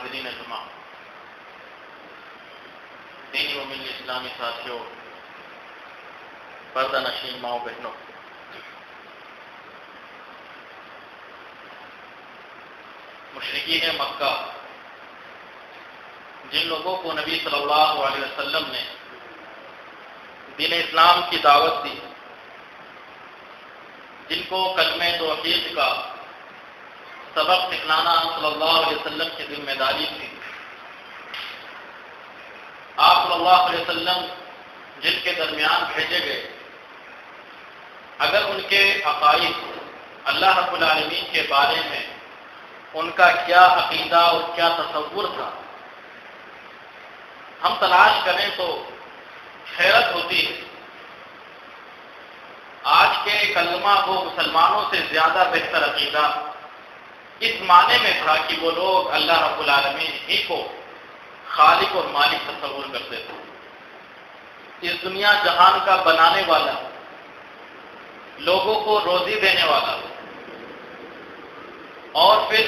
حاضرین جمع، دینی و ملی اسلامی ساتھیوں، پردہ نشین ماؤں بہنوں، مشرکین مکہ جن لوگوں کو نبی صلی اللہ علیہ وسلم نے دین اسلام کی دعوت دی، جن کو کلمہ توحید کا سبق سکھلانا صلی اللہ علیہ وسلم کی ذمہ داری تھی، آپ صلی اللہ علیہ وسلم جن کے درمیان بھیجے گئے، اگر ان کے عقائد اللہ رب العالمین کے بارے میں ان کا کیا عقیدہ اور کیا تصور تھا، ہم تلاش کریں تو حیرت ہوتی ہے۔ آج کے کلمہ کو مسلمانوں سے زیادہ بہتر عقیدہ اس معنی میں تھا کہ وہ لوگ اللہ رب العالمین ہی کو خالق اور مالک تصور کرتے تھے، اس دنیا جہان کا بنانے والا، لوگوں کو روزی دینے والا، اور پھر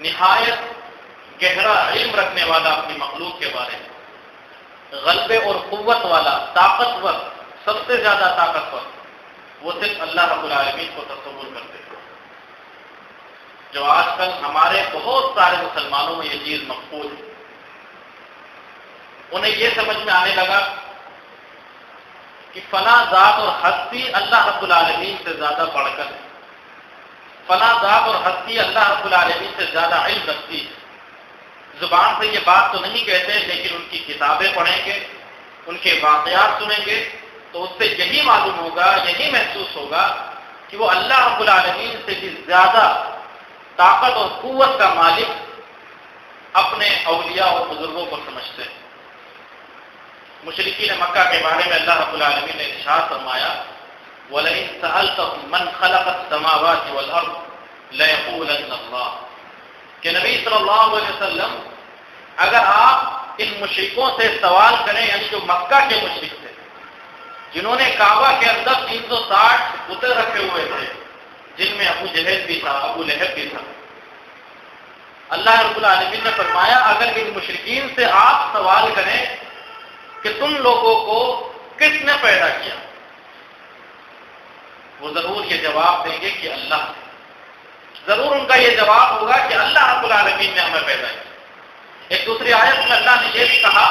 نہایت گہرا علم رکھنے والا اپنی مخلوق کے بارے میں، غلبے اور قوت والا، طاقتور، سب سے زیادہ طاقتور، وہ صرف اللہ رب العالمین کو تصور کرتے تھے۔ جو آج کل ہمارے بہت سارے مسلمانوں میں یہ چیز مقبول ہے، انہیں یہ سمجھ میں آنے لگا کہ فلاں ذات اور ہستی اللہ رب العالمین سے زیادہ بڑھ کر ہے، فلاں ذات اور ہستی اللہ رب العالمین سے زیادہ علم رکھتی ہے۔ زبان سے یہ بات تو نہیں کہتے، لیکن ان کی کتابیں پڑھیں گے، ان کے واقعات سنیں گے تو اس سے یہی معلوم ہوگا، یہی محسوس ہوگا کہ وہ اللہ رب العالمین سے بھی زیادہ طاقت اور قوت کا مالک اپنے اولیاء اور بزرگوں کو سمجھتے ہیں۔ مشرکین مکہ کے بارے میں اللہ رب العالمین نے ارشاد فرمایا، وَلَئِن سَأَلْتَهُم مَّنْ خَلَقَ السَّمَاوَاتِ وَالْأَرْضَ لَيَقُولَنَّ اللَّهُ، کہ نبی صلی اللہ علیہ وسلم اگر آپ ان مشرکوں سے سوال کریں، یعنی جو مکہ کے مشرک تھے، جنہوں نے کعبہ کے اندر 360 بتیں رکھے ہوئے تھے، جن میں ابو جہل بھی تھا، ابو لہب بھی تھا، اللہ رب العالمین نے فرمایا اگر ان مشرکین سے آپ سوال کریں کہ تم لوگوں کو کس نے پیدا کیا، وہ ضرور یہ جواب دیں گے کہ اللہ نے۔ ضرور ان کا یہ جواب ہوگا کہ اللہ رب العالمین نے ہمیں پیدا کیا۔ ایک دوسری آیت میں اللہ نے یہ بھی کہا،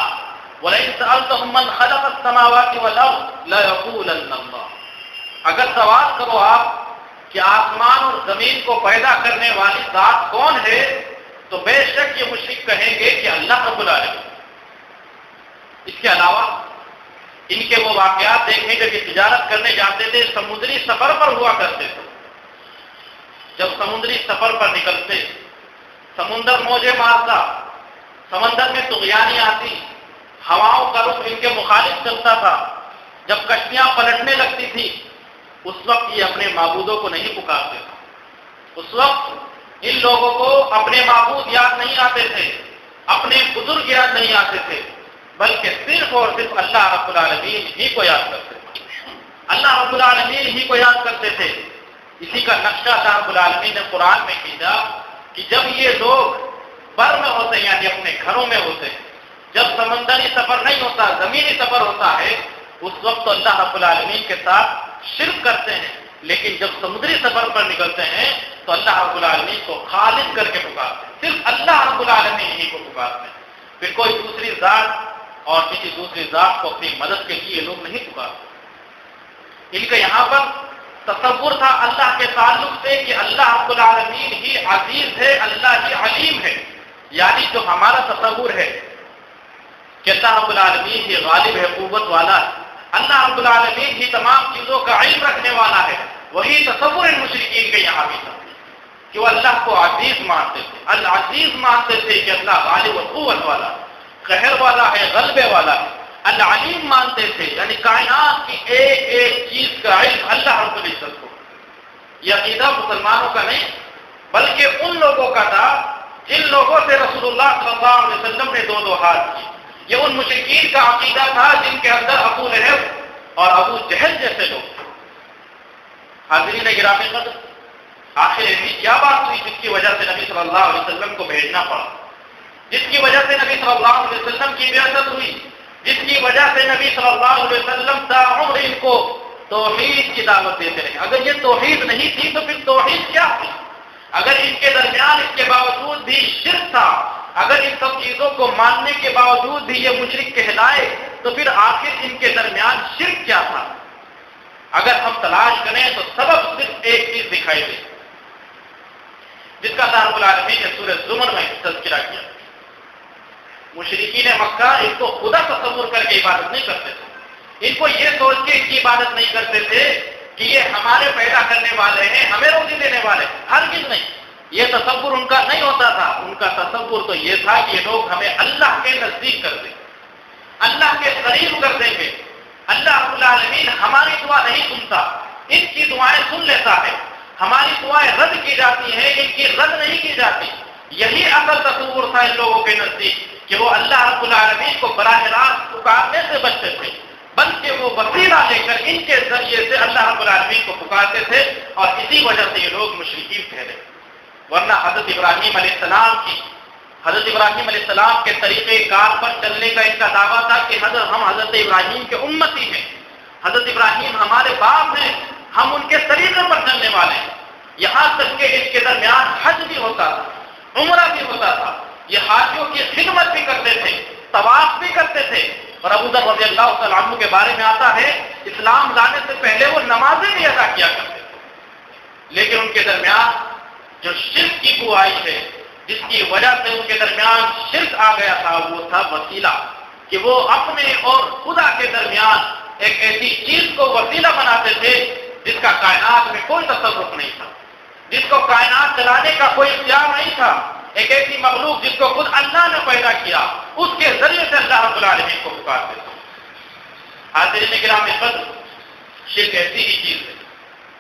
وَلَئِن سَأَلْتَهُم مَّنْ خَلَقَ السَّمَاوَاتِ وَالْأَرْضَ لَيَقُولَنَّ اللَّهُ، اگر سوال کرو آپ کہ آسمان اور زمین کو پیدا کرنے والی ذات کون ہے، تو بے شک یہ مشرک کہیں گے کہ اللہ رب العالمین۔ اس کے علاوہ ان کے وہ واقعات دیکھیں جب یہ تجارت کرنے جاتے تھے، سمندری سفر پر ہوا کرتے تھے، جب سمندری سفر پر نکلتے، سمندر موجیں مارتا، سمندر میں طغیانی آتی، ہواؤں کا رخ ان کے مخالف چلتا تھا، جب کشتیاں پلٹنے لگتی تھی، اس وقت یہ اپنے معبودوں کو نہیں پکارتے تھے۔ اس وقت ان لوگوں کو اپنے معبود یاد نہیں آتے تھے، اپنے بزرگ یاد نہیں آتے تھے، بلکہ صرف اور صرف اللہ رب العالمین ہی کو یاد کرتے تھے، اللہ رب العالمین ہی کو یاد کرتے تھے۔ اسی کا نقشہ اللہ رب العالمین نے قرآن میں کھینچا کہ جب یہ لوگ بر میں ہوتے ہیں، یعنی اپنے گھروں میں ہوتے ہیں، جب سمندری سفر نہیں ہوتا، زمینی سفر ہوتا ہے، اس وقت تو اللہ رب العالمین کے ساتھ شرک کرتے ہیں، لیکن جب سمندری سفر پر نکلتے ہیں تو اللہ رب العالمین کو خالق کر کے پکارتے ہیں، صرف اللہ رب العالمین ہی کو پکارتے ہیں، پھر کوئی دوسری ذات اور کسی دوسری ذات کو اپنی مدد کے لیے لوگ نہیں پکارتے۔ ان کا یہاں پر تصور تھا اللہ کے تعلق سے کہ اللہ رب العالمین ہی عزیز ہے، اللہ ہی علیم ہے، یعنی جو ہمارا تصور ہے کہ اللہ رب العالمین ہی غالب ہے، قوت والا ہے، اللہ رب العالمین ہی تمام چیزوں کا علم رکھنے والا ہے، وہی تصور ان مشرکین کے یہاں بھی تھا کہ وہ اللہ کو عزیز مانتے تھے، العزیز مانتے تھے کہ اللہ غالب و قوت والا، قہر والا ہے، غلبے والا ہے۔ العلیم مانتے تھے، یعنی کائنات کی ایک ایک چیز کا علم اللہ رب العزت کو۔ یہ عقیدہ مسلمانوں کا نہیں بلکہ ان لوگوں کا تھا جن لوگوں سے رسول اللہ صلی اللہ علیہ وسلم نے دو دو ہاتھ کیے۔ یہ ان مشرکین کا عقیدہ تھا جن کے اندر ابو لہب اور ابو جہل جیسے لوگ تھے۔ حاضرین گرامی قدر، آخر ایسی کیا بات ہوئی جس کی وجہ سے نبی صلی اللہ علیہ وسلم کو بھیجنا پڑا، جس کی وجہ سے نبی صلی اللہ علیہ وسلم کی بعثت ہوئی، جس کی وجہ سے نبی صلی اللہ علیہ وسلم تا عمر ان کو توحید کی دعوت دیتے رہے؟ اگر یہ توحید نہیں تھی تو پھر توحید کیا تھی؟ اگر ان کے درمیان اس کے باوجود بھی شرک تھا، اگر ان سب چیزوں کو ماننے کے باوجود بھی یہ مشرک کہلائے، تو پھر آخر ان کے درمیان شرک کیا تھا؟ اگر ہم تلاش کریں تو سبب صرف ایک چیز دکھائی دے، جس کا اللہ رب العالمین نے سورہ زمر میں تذکرہ کیا۔ مشرکین مکہ ان کو خدا تصور کر کے عبادت نہیں کرتے تھے، ان کو یہ سوچ کے اس کی عبادت نہیں کرتے تھے کہ یہ ہمارے پیدا کرنے والے ہیں، ہمیں روزی دینے والے، ہرگز نہیں۔ یہ تصور ان کا نہیں ہوتا تھا، ان کا تصور تو یہ تھا کہ یہ لوگ ہمیں اللہ کے نزدیک کر دیں، اللہ کے قریب کر دیں گے۔ اللہ رب العالمین ہماری دعا نہیں سنتا، ان کی دعائیں سن لیتا ہے، ہماری دعائیں رد کی جاتی ہیں، ان کی رد نہیں کی جاتی۔ یہی اصل تصور تھا ان لوگوں کے نزدیک کہ وہ اللہ رب العالمین کو براہ راست پکارنے سے بچتے تھے، بلکہ وہ وسیلہ لے کر ان کے ذریعے سے اللہ رب العالمین کو پکارتے تھے، اور اسی وجہ سے یہ لوگ مشرکین ٹھہرے۔ ورنہ حضرت ابراہیم علیہ السلام کے طریقے کار پر چلنے کا ان کا دعویٰ تھا کہ ہم حضرت ابراہیم کے امتی ہیں، حضرت ابراہیم ہمارے باپ ہیں، ہم ان کے طریقے پر چلنے والے ہیں۔ یہاں تک کہ ان کے درمیان حج بھی ہوتا تھا، عمرہ بھی ہوتا تھا، یہ حاجیوں کی خدمت بھی کرتے تھے، طواف بھی کرتے تھے۔ اور ابو ذر رضی اللہ تعالیٰ عنہ کے بارے میں آتا ہے اسلام لانے سے پہلے وہ نمازیں بھی ادا کیا کرتے تھے، لیکن ان کے درمیان جو شرک کی بوائی ہے، جس کی وجہ سے ان کے درمیان شرک آ گیا تھا، وہ تھا وسیلہ، کہ وہ اپنے اور خدا کے درمیان ایک ایسی چیز کو وسیلہ بناتے تھے جس کا کائنات میں کوئی تصرف نہیں تھا، جس کو کائنات چلانے کا کوئی اختیار نہیں تھا، ایک ایسی مخلوق جس کو خود اللہ نے پیدا کیا، اس کے ذریعے سے اللہ رب العالمین کو پکارتے تھے۔ حاضرین کرام قدر، شرک ایسی ہی چیز ہے،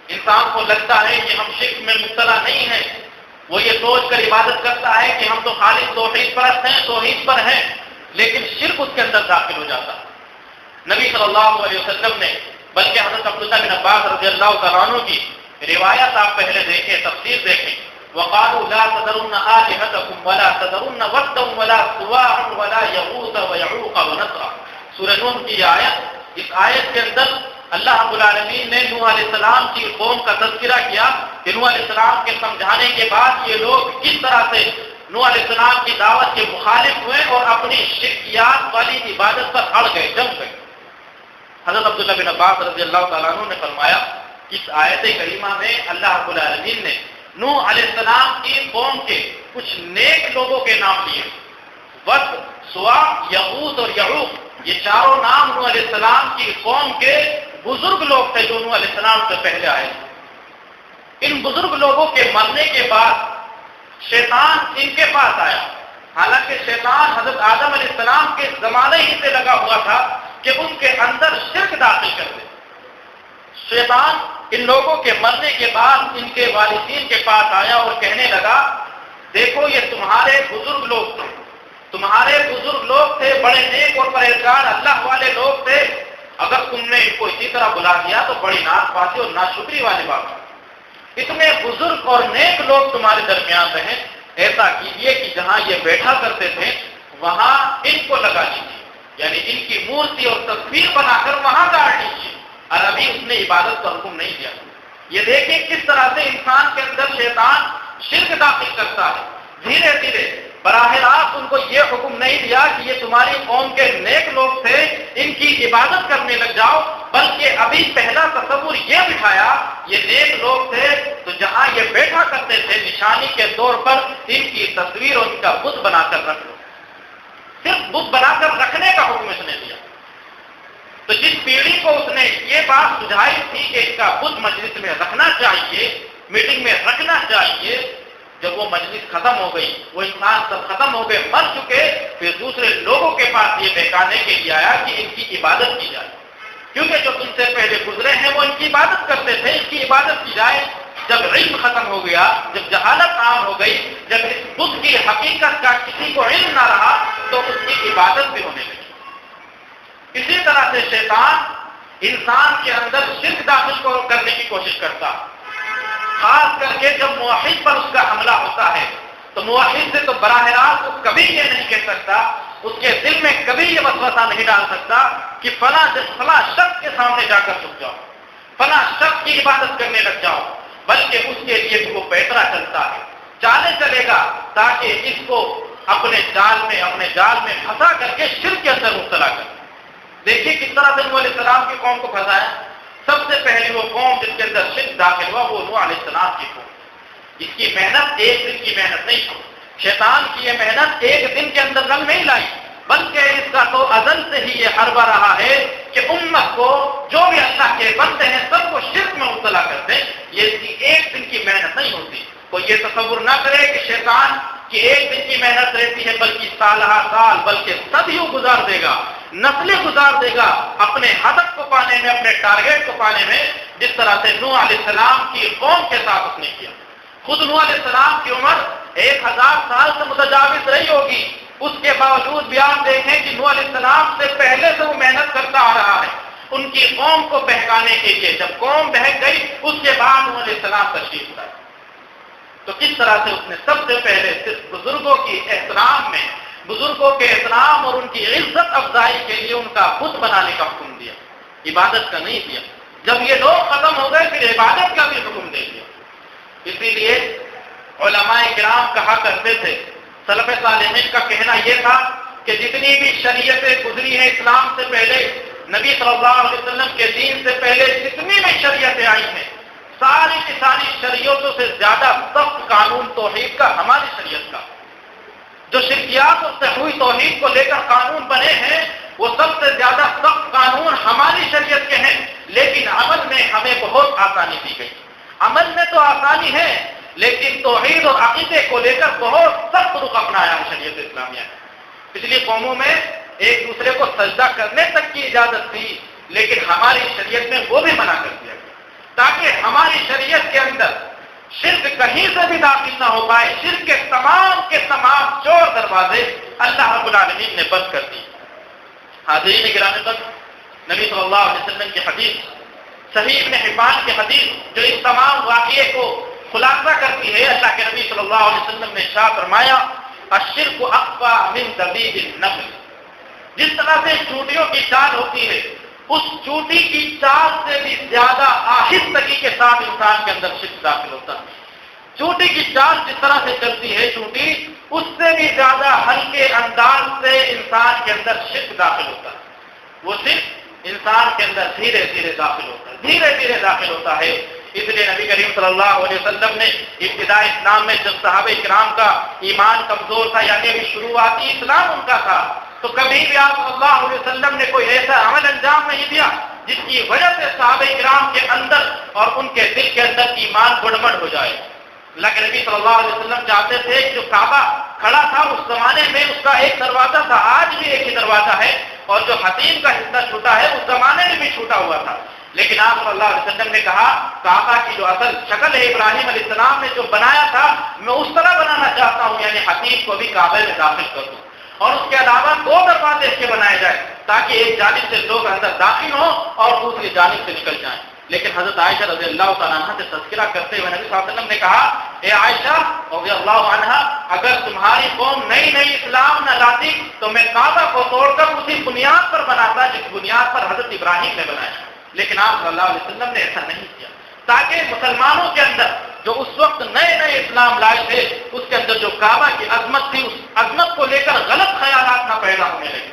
انسان کو لگتا ہے کہ ہم شرک میں مبتلا نہیں ہیں، وہ یہ سوچ کر عبادت کرتا ہے کہ ہم تو خالص توحید پرست ہیں، توحید پر ہیں، لیکن شرک اس کے اندر داخل ہو جاتا ہے۔ نبی صلی اللہ علیہ وسلم نے بلکہ حضرت عبداللہ بن عباس رضی اللہ تعالیٰ عنہ کی روایت آپ پہلے دیکھیں، تفسیر دیکھیں، وقالوا لا تذرن آلهتكم ولا تذرن ودا ولا سواعا ولا يغوث ويعوق ونسرا۔ سورہ نوح کی یہ آیت، اس آیت کے اندر اللہ رب العالمین نے نوح علیہ السلام کی قوم کا تذکرہ کیا کہ نوح علیہ السلام کے سمجھانے کے بعد یہ لوگ کس طرح سے نوح علیہ السلام کی دعوت کے مخالف ہوئے اور اپنی شرکیات والی عبادت پر اڑ گئے، جم گئے۔ حضرت عبداللہ بن عباس رضی اللہ تعالیٰ عنہ نے فرمایا کہ اس آیت کریمہ میں اللہ رب العالمین نے نوح علیہ السلام کی قوم کے کچھ نیک لوگوں کے نام لیے، ود، سوا، یغوث اور یعوق، یہ چاروں نام نوح علیہ السلام کی قوم کے بزرگ لوگ تھے جو نوح علیہ السلام سے پہلے آئے۔ ان بزرگ لوگوں کے مرنے کے بعد شیطان ان کے پاس آیا، حالانکہ شیطان حضرت آدم علیہ السلام کے زمانے ہی سے لگا ہوا تھا کہ ان کے اندر شرک داخل کر دے۔ شیطان ان لوگوں کے مرنے کے بعد ان کے والدین کے پاس آیا اور کہنے لگا، دیکھو یہ تمہارے بزرگ لوگ تھے، تمہارے بزرگ لوگ تھے، بڑے نیک اور پرہیزگار اللہ والے لوگ تھے، اگر تم نے ان کو اسی طرح بلا دیا تو بڑی ناز بازی اور ناشکری والی بات ہے۔ اتنے بزرگ اور نیک لوگ تمہارے درمیان رہیں، ایسا کیجیے کہ جہاں یہ بیٹھا کرتے تھے وہاں ان کو لگا لیجیے، یعنی ان کی مورتی اور تصویر بنا کر وہاں گاڑ لیجیے، اور ابھی اس نے عبادت کا حکم نہیں دیا۔ یہ دیکھیں کس طرح سے انسان کے اندر شیطان شرک داخل کرتا ہے، دھیرے دھیرے براہ راست ان کو یہ حکم نہیں دیا کہ یہ تمہاری قوم کے نیک لوگ تھے، ان کی عبادت کرنے لگ جاؤ، بلکہ ابھی پہلا تصور یہ بٹھایا یہ نیک لوگ تھے تو جہاں یہ بیٹھا کرتے تھے نشانی کے طور پر ان کی تصویر اور ان کا بت بنا کر رکھ لو۔ صرف بت بنا کر رکھنے کا حکم اس نے دیا۔ تو جس پیڑھی کو اس نے یہ بات سجھائی تھی کہ اس کا بت مجلس میں رکھنا چاہیے، میٹنگ میں رکھنا چاہیے، جب وہ مجلس ختم ہو گئی، وہ انسان سب ختم ہو گئے، مر چکے، پھر دوسرے لوگوں کے پاس یہ بہکانے کے لیے آیا کہ ان کی عبادت کی جائے، کیونکہ جو تم سے پہلے گزرے ہیں وہ ان کی عبادت کرتے تھے، ان کی عبادت کی جائے۔ جب علم ختم ہو گیا، جب جہالت عام ہو گئی، جب اس بت کی حقیقت کا کسی کو علم نہ رہا تو اس کی عبادت بھی ہونے لگی۔ اسی طرح سے شیطان انسان کے اندر شرک داخل کرنے کی کوشش کرتا، خاص کر کے جب موحد پر اس کا حملہ ہوتا ہے تو موحد سے تو براہ راست وہ کبھی یہ نہیں کہہ سکتا، اس کے دل میں کبھی یہ وسوسہ نہیں ڈال سکتا کہ فلاں شخص کے سامنے جا کر جھک جاؤ، فلاں شخص کی عبادت کرنے لگ جاؤ، بلکہ اس کے لیے وہ بیٹرا چلتا ہے، چالیں چلے گا تاکہ اس کو اپنے جال میں پھنسا کر کے شرک کے اندر مبتلا کر۔ دیکھیے کس طرح سے نوح علیہ السلام کی قوم کو پھنسایا۔ سب سے پہلی وہ قوم جس کے اندر شرک داخل ہوا وہ نوح علیہ السلام کی قوم۔ اس کی محنت ایک دن کی محنت نہیں تھی، شیطان کی یہ محنت ایک دن کے اندر رنگ نہیں لائی، بلکہ اس کا تو ازل سے ہی یہ حربہ رہا ہے کہ امت کو، جو بھی اللہ کے بندے ہیں سب کو شرک میں مبتلا کر دیں۔ یہ اس کی ایک دن کی محنت نہیں ہوتی۔ کوئی یہ تصور نہ کرے کہ شیطان کی ایک دن کی محنت رہتی ہے، بلکہ سالہ سال، بلکہ صدیوں گزار دے گا، نسلیں گزار دے گا اپنے ہدف کو پانے میں، اپنے ٹارگیٹ کو پانے میں، جس طرح سے نوح علیہ السلام کی قوم کے ساتھ اس نے کیا۔ خود نوح علیہ السلام کی عمر 1000 سال سے متجاوز رہی ہوگی، اس کے باوجود بھی آپ دیکھیں کہ نوح علیہ السلام سے پہلے سے وہ محنت کرتا آ رہا ہے ان کی قوم کو بہکانے کے لیے۔ جب قوم بہک گئی اس کے بعد نوح علیہ السلام تشریف لائے، تو کس طرح سے اس نے سب سے پہلے صرف بزرگوں کی احترام میں، بزرگوں کے احترام اور ان کی عزت افزائی کے لیے ان کا بت بنانے کا حکم دیا، عبادت کا نہیں دیا۔ جب یہ لوگ ختم ہو گئے پھر عبادت کا بھی حکم دے دیا۔ اسی لیے علماء کرام کہا کرتے تھے، سلف صالحین کا کہنا یہ تھا کہ جتنی بھی شریعتیں گزری ہیں اسلام سے پہلے، نبی صلی اللہ علیہ وسلم کے دین سے پہلے جتنی بھی شریعتیں آئی ہیں، ساری کی ساری شریعتوں سے زیادہ سخت قانون توحید کا ہماری شریعت کا۔ جو شرکیات سے ہوئی توحید کو لے کر قانون بنے ہیں وہ سب سے زیادہ سخت قانون ہماری شریعت کے ہیں، لیکن عمل میں ہمیں بہت آسانی دی گئی۔ عمل میں تو آسانی ہے لیکن توحید اور عقیدے کو لے کر بہت سخت رخ اپنایا ہے شریعت اسلامیہ نے۔ پچھلی قوموں میں ایک دوسرے کو سجدہ کرنے تک کی اجازت تھی، لیکن ہماری شریعت میں وہ بھی منع کر دیا گیا تاکہ ہماری شریعت کے اندر شرک کہیں سے بھی داخل نہ ہو پائے۔ شرک کے تمام چور دروازے اللہ رب العالمین نے بند کر دی۔ حاضرین گرامی قدر، نبی صلی اللہ علیہ وسلم کی حدیث، صحیح ابن حبان کی حدیث جو اس تمام واقعے کو خلاصہ کرتی ہے، اللہ کے نبی صلی اللہ علیہ وسلم نے ارشاد فرمایا، الشرک اخفی من دبیب النمل۔ جس طرح سے چونٹیوں کی چال ہوتی ہے، اس چونٹی کی چال سے بھی زیادہ آہستگی کے ساتھ انسان کے اندر شرک داخل ہوتا ہے۔ چونٹی کی چال جس طرح سے چلتی ہے چونٹی، اس سے بھی زیادہ ہلکے انداز سے انسان کے اندر شرک داخل ہوتا ہے۔ وہ صرف انسان کے اندر دھیرے دھیرے داخل ہوتا ہے، دھیرے دھیرے داخل ہوتا ہے۔ اس لیے نبی کریم صلی اللہ علیہ وسلم نے ابتدائی اسلام میں جب صحابہ کرام کا ایمان کمزور تھا، یعنی ابھی شروعاتی اسلام ان کا تھا، تو کبھی بھی آپ صلی اللہ علیہ وسلم نے کوئی ایسا عمل انجام نہیں دیا جس کی وجہ سے صحابہ کرام کے اندر اور ان کے دل کے اندر ایمان گڑبڑ ہو جائے۔ اللہ کے نبی صلی اللہ علیہ وسلم چاہتے تھے کہ جو کعبہ کھڑا تھا اس زمانے میں اس کا ایک دروازہ تھا، آج بھی ایک ہی دروازہ ہے، اور جو حتیم کا حصہ چھوٹا ہے اس زمانے میں بھی چھوٹا ہوا تھا، لیکن آپ صلی اللہ علیہ وسلم نے کہا کعبہ کی جو اصل شکل ہے ابراہیم علیہ السلام نے جو بنایا تھا میں اس طرح بنانا چاہتا ہوں، یعنی حتیم کو بھی کعبے میں داخل کر دوں، اور اس کے علاوہ 2 دروازے اس کے بنائے جائے تاکہ ایک جانب سے لوگ اندر داخل ہوں اور دوسری جانب سے نکل جائیں۔ لیکن حضرت عائشہ رضی اللہ تعالیٰ عنہ سے تذکرہ کرتے ہوئے نبی صلی اللہ علیہ وسلم نے کہا، اے عائشہ رضی اللہ عنہا، اگر تمہاری قوم نئی اسلام نہ لاتی تو میں کعبہ کو توڑ کر اسی بنیاد پر بناتا جس بنیاد پر حضرت ابراہیم نے بنایا، لیکن آپ صلی اللہ علیہ وسلم نے ایسا نہیں کیا تاکہ مسلمانوں کے اندر جو اس وقت نئے اسلام لائے تھے اس کے اندر جو کعبہ کی عظمت تھی اس عظمت کو لے کر غلط خیالات نہ پیدا ہونے لگے۔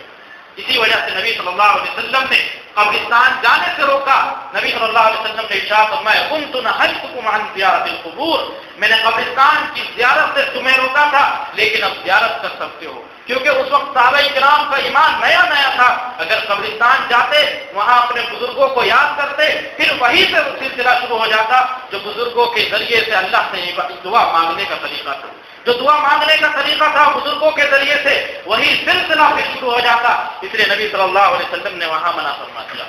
اسی وجہ سے نبی صلی اللہ علیہ وسلم نے قبرستان جانے سے روکا۔ نبی صلی اللہ علیہ وسلم نے ارشاد فرمایا، كنت نهيتكم عن زیارت القبور، میں نے قبرستان کی زیارت سے تمہیں روکا تھا لیکن اب زیارت کر سکتے ہو، کیونکہ اس وقت صحابہ کرام کا ایمان نیا تھا۔ اگر قبرستان جاتے وہاں اپنے بزرگوں کو یاد کرتے پھر وہیں سے وہ سلسلہ شروع ہو جاتا جو بزرگوں کے ذریعے سے اللہ سے دعا مانگنے کا طریقہ تھا، جو دعا مانگنے کا طریقہ تھا بزرگوں کے ذریعے سے وہی سلسلہ پھر شروع ہو جاتا، اس لیے نبی صلی اللہ علیہ وسلم نے وہاں منع فرما دیا۔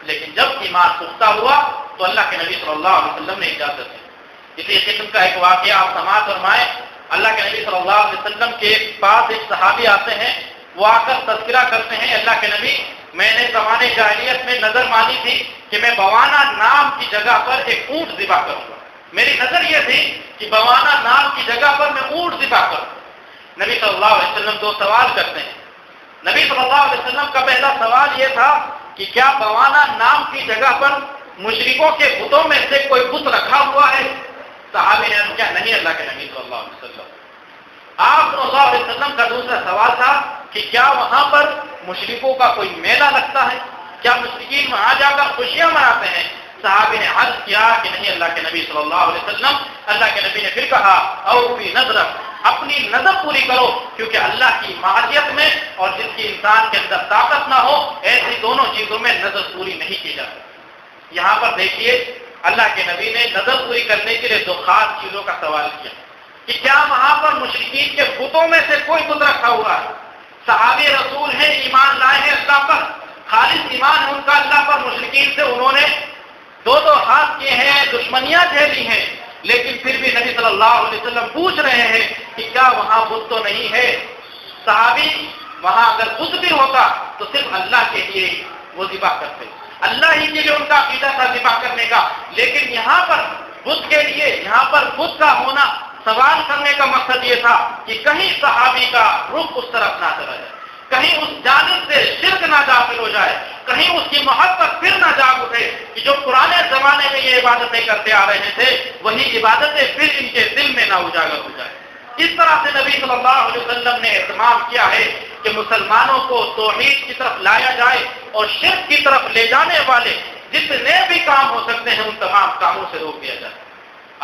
لیکن جب ایمان پختہ ہوا تو اللہ کے نبی صلی اللہ علیہ وسلم نے اجازت دی۔ اسی قسم کا ایک واقعہ آپ سماعت فرمائیں، اللہ کے نبی صلی اللہ علیہ وسلم کے پاس ایک صحابی آتے ہیں، وہ آ کر تذکرہ کرتے ہیں، اللہ کے نبی میں نے زمانے جاہلیت میں نظر مانی تھی کہ میں بوانا نام کی جگہ پر ایک اونٹ ذبح کروں گا. میری نظر یہ تھی کہ بوانا نام کی جگہ پر میں اونٹ ذبح کروں. نبی صلی اللہ علیہ وسلم دو سوال کرتے ہیں. نبی صلی اللہ علیہ وسلم کا پہلا سوال یہ تھا کہ کیا بوانا نام کی جگہ پر مشرکوں کے بتوں میں سے کوئی بت رکھا ہوا ہے؟ صحابی نے کیا نہیں اللہ کے نبی صلی اللہ علیہ وسلم. آپ صلی اللہ علیہ وسلم کا دوسرا سوال تھا کہ کیا وہاں پر مشرکوں کا کوئی میلہ لگتا ہے؟ کیا مشرکین وہاں جا کر خوشیاں مناتے ہیں؟ صحابی نے عرض کیا کہ نہیں اللہ کے نبی صلی اللہ علیہ وسلم. اللہ کے نبی نے پھر کہا او فی نظر، اپنی نظر پوری کرو، کیونکہ اللہ کی معصیت میں اور جس کی انسان کے اندر طاقت نہ ہو ایسی دونوں چیزوں میں نظر پوری نہیں کی جاتی. یہاں پر دیکھیے اللہ کے نبی نے نظر پوری کرنے کے لیے دو خاص چیزوں کا سوال کیا کہ کیا وہاں پر مشرکین کے بتوں میں سے کوئی بت رکھا ہوا ہے؟ صحابی رسول ہیں، ایمان لائے ہیں اللہ پر، خالص ایمان ہے ان کا اللہ پر. مشرکین سے انہوں نے دو ہاتھ کیے ہیں، دشمنیاں جھیلی ہیں، لیکن پھر بھی نبی صلی اللہ علیہ وسلم پوچھ رہے ہیں کہ کیا وہاں بت تو نہیں ہے؟ صحابی وہاں اگر بت بھی ہوتا تو صرف اللہ کے لیے وہ ذبح کرتے، اللہ ہی کے لیے ان کا عقیدہ تھا ذبح کرنے کا. لیکن یہاں پر بت کے لیے، یہاں پر بت کا ہونا، سوال کرنے کا مقصد یہ تھا کہ کہیں صحابی کا رخ اس طرف نہ چلا جائے، کہیں اس جانب سے شرک نہ داخل ہو جائے، کہیں اس کی محبت پھر نہ جاگ اٹھے کہ جو پرانے زمانے میں یہ عبادتیں کرتے آ رہے تھے وہی عبادتیں پھر ان کے دل میں نہ اجاگر ہو جائے. اس طرح سے نبی صلی اللہ علیہ وسلم نے اہتمام کیا ہے کہ مسلمانوں کو توحید کی طرف لایا جائے اور شرک کی طرف لے جانے والے جتنے بھی کام ہو سکتے ہیں ان تمام کاموں سے روک دیا جائے.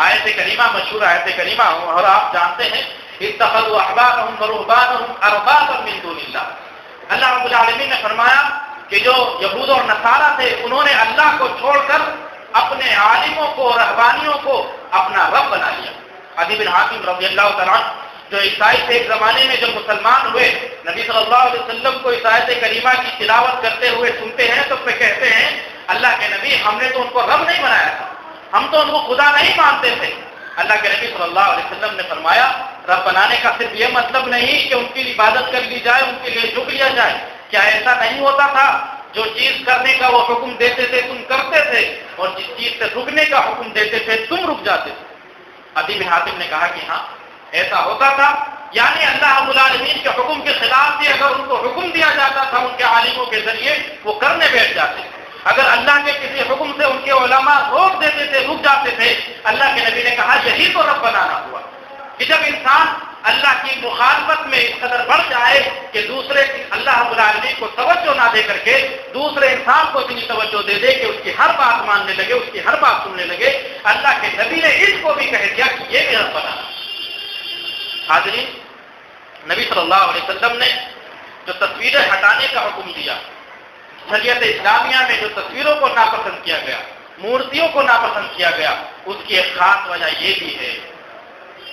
آیت کریمہ مشہور آیت کریمہ اور آپ جانتے ہیں اتخذوا احبارهم ورهبانهم اربابا من دون اللہ. اللہ رب العالمین نے فرمایا کہ جو یہود اور نصارہ تھے انہوں نے اللہ کو چھوڑ کر اپنے عالموں کو، رہبانیوں کو اپنا رب بنا لیا. عدی بن حاتم رضی اللہ تعالیٰ جو عیسائی تھے ایک زمانے میں جب مسلمان ہوئے، نبی صلی اللہ علیہ وسلم کو اس آیت کریمہ کی تلاوت کرتے ہوئے سنتے ہیں تو پھر کہتے ہیں اللہ کے نبی ہم نے تو ان کو رب نہیں بنایا تھا، ہم تو ان کو خدا نہیں مانتے تھے. اللہ کے نبی صلی اللہ علیہ وسلم نے فرمایا رب بنانے کا صرف یہ مطلب نہیں کہ ان کی عبادت کر لی جائے، ان کے لیے جھک لیا جائے. کیا ایسا نہیں ہوتا تھا جو چیز کرنے کا وہ حکم دیتے تھے تم کرتے تھے اور جس چیز سے رکنے کا حکم دیتے تھے تم رک جاتے تھے؟ عدی بن حاتم نے کہا کہ ہاں ایسا ہوتا تھا، یعنی اللہ رب العالمین کے حکم کے خلاف بھی اگر ان کو حکم دیا جاتا تھا ان کے عالموں کے ذریعے وہ کرنے بیٹھ جاتے تھے. اگر اللہ کے کسی حکم سے ان کے علماء روک دیتے تھے، رک جاتے تھے. اللہ کے نبی نے کہا یہی تو رب بنانا ہوا کہ جب انسان اللہ کی مخالفت میں اس قدر بڑھ جائے کہ دوسرے اللہ رب العالمین کو توجہ نہ دے کر کے دوسرے انسان کو اتنی توجہ دے دے کہ اس کی ہر بات ماننے لگے، اس کی ہر بات سننے لگے. اللہ کے نبی نے اس کو بھی کہہ دیا کہ یہ بھی رب بنانا. حاضرین، نبی صلی اللہ علیہ وسلم نے جو تصویریں ہٹانے کا حکم دیا، شریعت اسلامیہ میں جو تصویروں کو ناپسند کیا گیا، مورتیوں کو ناپسند کیا گیا، اس کی ایک خاص وجہ یہ بھی ہے.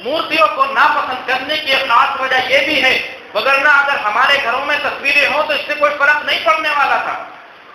مورتیوں کو ناپسند کرنے کی ایک خاص وجہ یہ بھی ہے، وگرنہ اگر ہمارے گھروں میں تصویریں ہوں تو اس سے کوئی فرق نہیں پڑنے والا تھا،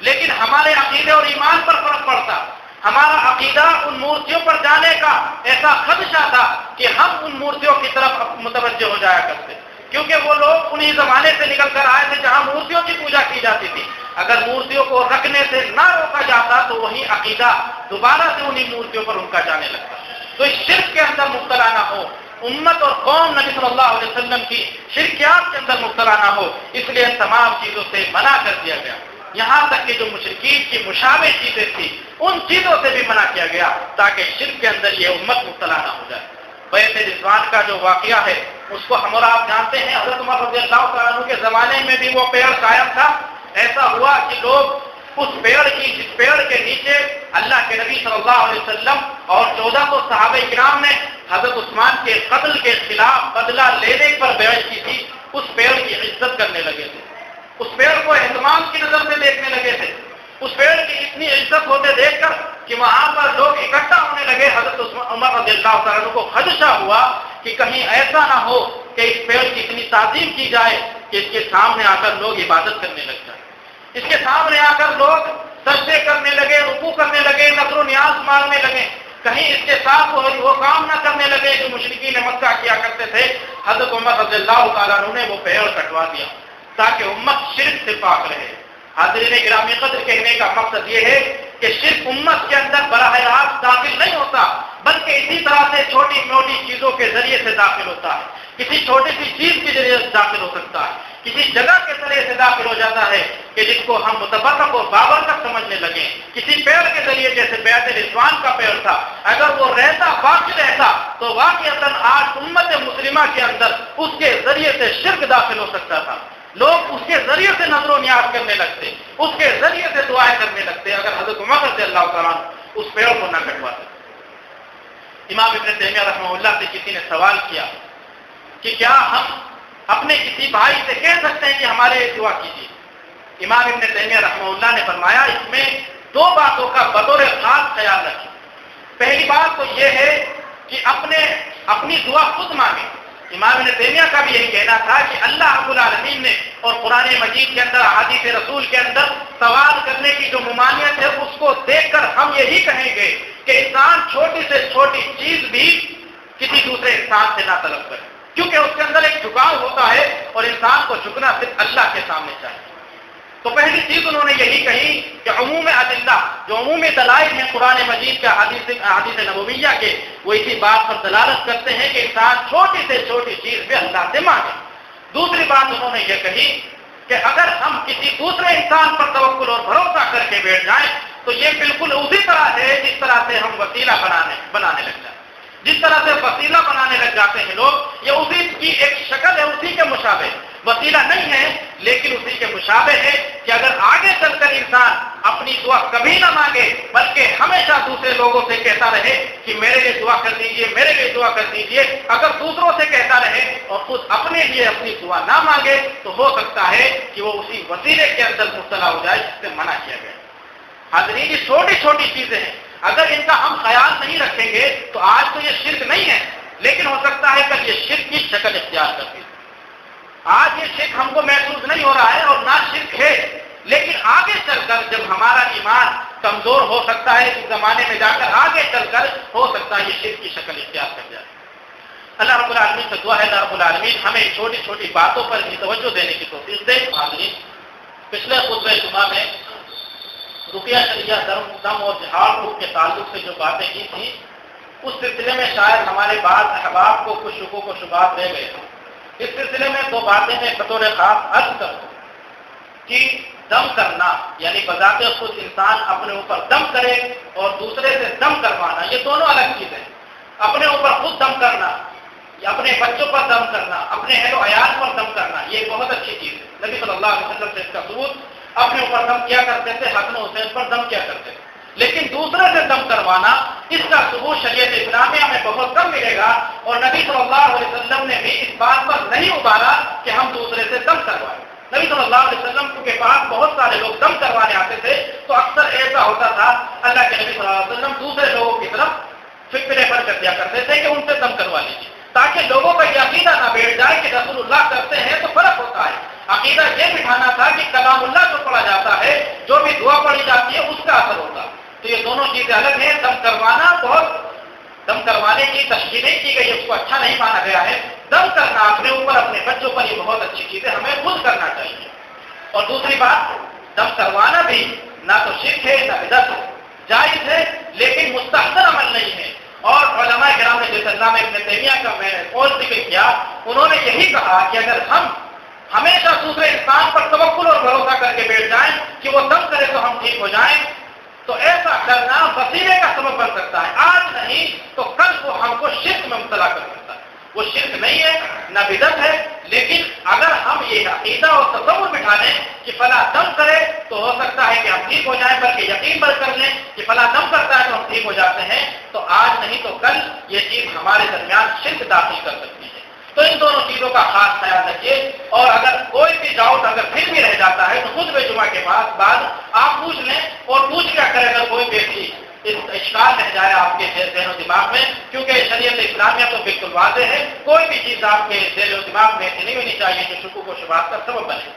لیکن ہمارے عقیدے اور ایمان پر فرق پڑتا. ہمارا عقیدہ ان مورتیوں پر جانے کا ایسا خدشہ تھا کہ ہم ان مورتیوں کی طرف متوجہ ہو جایا کرتے، کیونکہ وہ لوگ انہی زمانے سے نکل کر آئے تھے جہاں مورتیوں کی پوجا کی جاتی تھی. اگر مورتیوں کو رکھنے سے نہ روکا جاتا تو وہی عقیدہ دوبارہ سے انہی مورتیوں پر ان کا جانے لگتا. تو اس شرک کے اندر مبتلا نہ ہو، امت اور قوم نبی صلی اللہ علیہ وسلم کی شرکیات کے اندر مبتلا نہ ہو، اس لیے ان تمام چیزوں سے منع کر دیا گیا. یہاں تک کہ جو مشرکین کی مشابہ چیزیں تھیں ان چیزوں سے بھی منع کیا گیا تاکہ شرک کے اندر یہ امت مبتلا نہ ہو جائے. بیعت رضوان کا جو واقعہ ہے اس کو ہم اور آپ جانتے ہیں. حضرت عمر رضی اللہ تعالیٰ عنہ کے زمانے میں بھی وہ پیڑ قائم تھا. ایسا ہوا کہ لوگ اس پیڑ کی، جس پیڑ کے نیچے اللہ کے نبی صلی اللہ علیہ وسلم اور 1400 صحابہ کرام نے حضرت عثمان کے قتل کے خلاف بدلہ لینے پر بیعت کی تھی، اس پیڑ کی عزت کرنے لگے تھے، اس پیڑ کو اہتمام کی نظر سے دیکھنے لگے تھے. اس پیڑ کی اتنی عزت ہوتے دیکھ کر کہ وہاں پر لوگ اکٹھا ہونے لگے. حضرت عمر رضی اللہ تعالیٰ عنہ کو خدشہ ہوا کہ کہیں ایسا نہ ہو کہ اس پیڑ کی اتنی تعظیم کی جائے کہ اس کے سامنے آ کر لوگ عبادت کرنے لگ جائیں، اس کے سامنے آ کر لوگ سجدے کرنے لگے، رکوع کرنے لگے، نذر و نیاز مانگنے لگے، کہیں اس کے ساتھ وہ کام نہ کرنے لگے جو مشرکین مکہ کیا کرتے تھے. حضرت عمر رضی اللہ تعالیٰ عنہ نے وہ پیڑ کٹوا دیا تاکہ امت شرک سے پاک رہے. حاضرین گرامی قدر، کہنے کا مقصد یہ ہے کہ شرک امت کے اندر براہ راست داخل نہیں ہوتا، بلکہ اسی طرح سے چھوٹی موٹی چیزوں کے ذریعے سے داخل ہوتا ہے، کسی چھوٹی سی چیز کے ذریعے سے داخل ہو سکتا ہے، کسی جگہ کے ذریعے سے داخل ہو جاتا ہے کہ جس کو ہم متبرک اور بابرکت سمجھنے لگے، کسی پیڑ کے ذریعے جیسے بیعت رضوان کا پیڑ تھا، اگر وہ رہتا باقی رہتا تو واقعتاً آج امت مسلمہ کے اندر اس کے ذریعے سے شرک داخل ہو سکتا تھا، لوگ اس کے ذریعے سے نظر و نیاز کرنے لگتے، اس کے ذریعے سے دعائیں کرنے لگتے اگر حضرت عمر رضی اللہ تعالیٰ اس پیڑ کو نہ کٹواتے۔ امام ابن تیمیہ رحمہ اللہ سے کسی نے سوال کیا کہ کیا ہم اپنے کسی بھائی سے کہہ سکتے ہیں کہ ہمارے لیے دعا کیجیے؟ امام ابن تیمیہ رحمہ اللہ نے فرمایا اس میں دو باتوں کا بطور خاص خیال رکھیں۔ پہلی بات تو یہ ہے کہ اپنی دعا خود مانگیں۔ امام ابن تیمیہ کا بھی یہی کہنا تھا کہ اللہ رب العالمین نے اور قرآن مجید کے اندر احادیث رسول کے اندر سوال کرنے کی جو ممانعت ہے اس کو دیکھ کر ہم یہی کہیں گے کہ انسان چھوٹی سے چھوٹی چیز بھی کسی دوسرے انسان سے نہ طلب کرے، کیونکہ اس کے اندر ایک جھکاؤ ہوتا ہے اور انسان کو جھکنا صرف اللہ کے سامنے چاہیے۔ تو پہلی چیز انہوں نے یہی کہی کہ عموم ادلہ جو عمومی دلائل ہیں قرآن مجید کے احادیث نبویہ کے، وہ اسی بات پر دلالت کرتے ہیں کہ انسان چھوٹی سے چھوٹی چیز بھی اللہ سے مانگے۔ دوسری بات انہوں نے یہ کہی کہ اگر ہم کسی دوسرے انسان پر توکل اور بھروسہ کر کے بیٹھ جائیں تو یہ بالکل اسی طرح ہے جس طرح سے ہم وسیلہ بنانے لگ جائیں، جس طرح سے وسیلہ بنانے لگ جاتے ہیں لوگ، یہ اسی کی ایک شکل ہے، اسی کے مشابہ وسیلہ نہیں ہے لیکن اسی کے مشابہ ہے کہ اگر آگے چل کر انسان اپنی دعا کبھی نہ مانگے بلکہ ہمیشہ دوسرے لوگوں سے کہتا رہے کہ میرے لیے دعا کر دیجئے، میرے لیے دعا کر دیجئے، اگر دوسروں سے کہتا رہے اور خود اپنے لیے اپنی دعا نہ مانگے تو ہو سکتا ہے کہ وہ اسی وسیلے کے اندر مبتلا ہو جائے جس سے منع کیا گیا۔ حاضرین، یہ چھوٹی چھوٹی چیزیں ہیں، اگر ان کا ہم خیال نہیں رکھیں گے تو آج تو یہ شرک نہیں ہے لیکن ہو سکتا ہے کل یہ شرک کی شکل اختیار کر دے۔ آج یہ شرک ہم کو محسوس نہیں ہو رہا ہے اور نہ شرک ہے، لیکن آگے چل کر جب ہمارا ایمان کمزور ہو سکتا ہے اس زمانے میں جا کر آگے چل کر ہو سکتا ہے یہ شرک کی شکل اختیار کر جائے۔ اللہ رب العالمین سے دعا ہے اللہ رب العالمین ہمیں چھوٹی چھوٹی باتوں پر بھی توجہ دینے کی توفیق دے۔ حاضرین، پچھلے خطبہ جمعہ میں رقیہ شریعہ دم اور جہاد کے تعلق سے جو باتیں کی تھیں اس سلسلے میں شاید ہمارے بعض احباب کو کچھ شکوک و شبہات رہ گئے۔ اس سلسلے میں دو باتیں میں بطور خاص عرض کروں کہ دم کرنا یعنی بذات خود انسان اپنے اوپر دم کرے اور دوسرے سے دم کروانا، یہ دونوں الگ چیزیں ہیں۔ اپنے اوپر خود دم کرنا یا اپنے بچوں پر دم کرنا، اپنے اہل و عیال پر دم کرنا، یہ ایک بہت اچھی چیز ہے۔ نبی صلی اللہ علیہ وسلم سے اس کا ثبوت اپنے اوپر دم کیا کرتے تھے، حسن و حسین پر دم کیا کرتے تھے، لیکن دوسرے سے دم کروانا اس کا ثبوت شریعت اسلامیہ میں بہت کم ملے گا، اور نبی صلی اللہ علیہ وسلم نے بھی اس بات پر نہیں ابھارا کہ ہم دوسرے سے دم کروائیں۔ نبی صلی اللہ علیہ وسلم کے پاس بہت سارے لوگ دم کروانے آتے تھے تو اکثر ایسا ہوتا تھا اللہ کے نبی صلی اللہ علیہ وسلم دوسرے لوگوں کی طرف فکر پر کر دیا کرتے تھے کہ ان سے دم کروا لیجیے، تاکہ لوگوں کا یہ عقیدہ نہ بیٹھ جائے کہ رسول اللہ کرتے ہیں تو فرق ہوتا ہے۔ عقیدہ یہ بٹھانا تھا کہ کلام اللہ جو پڑھا جاتا ہے، جو بھی دعا پڑھی جاتی ہے اس کا اثر ہوتا۔ تو یہ دونوں چیزیں الگ ہیں۔ دم کروانے کی تشریح نہیں کی گئی، اس کو اچھا نہیں مانا گیا ہے۔ دم کرنا اپنے اوپر اپنے بچوں پر یہ بہت اچھی چیز ہے، ہمیں خود کرنا چاہیے۔ اور دوسری بات، دم کروانا بھی نہ تو شرک ہے نہ بدعت ہے، جائز ہے لیکن مستحسن عمل نہیں ہے۔ اور علماء کرام نے جیسے علامہ ابن تیمیہ کا میں نے قول ذکر کیا، انہوں نے یہی کہا کہ اگر ہم ہمیشہ دوسرے انسان پر توکل اور بھروسہ کر کے بیٹھ جائیں کہ وہ دم کرے تو ہم ٹھیک ہو جائیں، تو ایسا کرنا وسیلے کا سبب بن سکتا ہے، آج نہیں تو کل وہ ہم کو شرک میں مبتلا کر سکتا ہے۔ وہ شرک نہیں ہے نہ بدعت ہے، لیکن اگر ہم یہ عقیدہ اور تصور بٹھا لیں کہ فلاں دم کرے تو ہو سکتا ہے کہ ہم ٹھیک ہو جائیں، بلکہ یقین بر کر لیں کہ فلاں دم کرتا ہے تو ہم ٹھیک ہو جاتے ہیں، تو آج نہیں تو کل یہ چیز ہمارے درمیان شرک داخل کر سکتی ہے۔ تو ان دونوں چیزوں کا خاص خیال رکھیے، اور اگر کوئی بھی ڈاؤٹ اگر پھر بھی رہ جاتا ہے تو خطبہ جمعہ کے بعد آپ پوچھ لیں، اور پوچھ کیا کرے اگر کوئی بھی اشکال رہ جائے آپ کے ذہن و دماغ میں، کیونکہ شریعت اسلامیہ تو بالکل واضح ہے، کوئی بھی چیز آپ کے ذہن و دماغ میں ایسی نہیں ہونی چاہیے جو شکوک و شبہات کا سبب بنے۔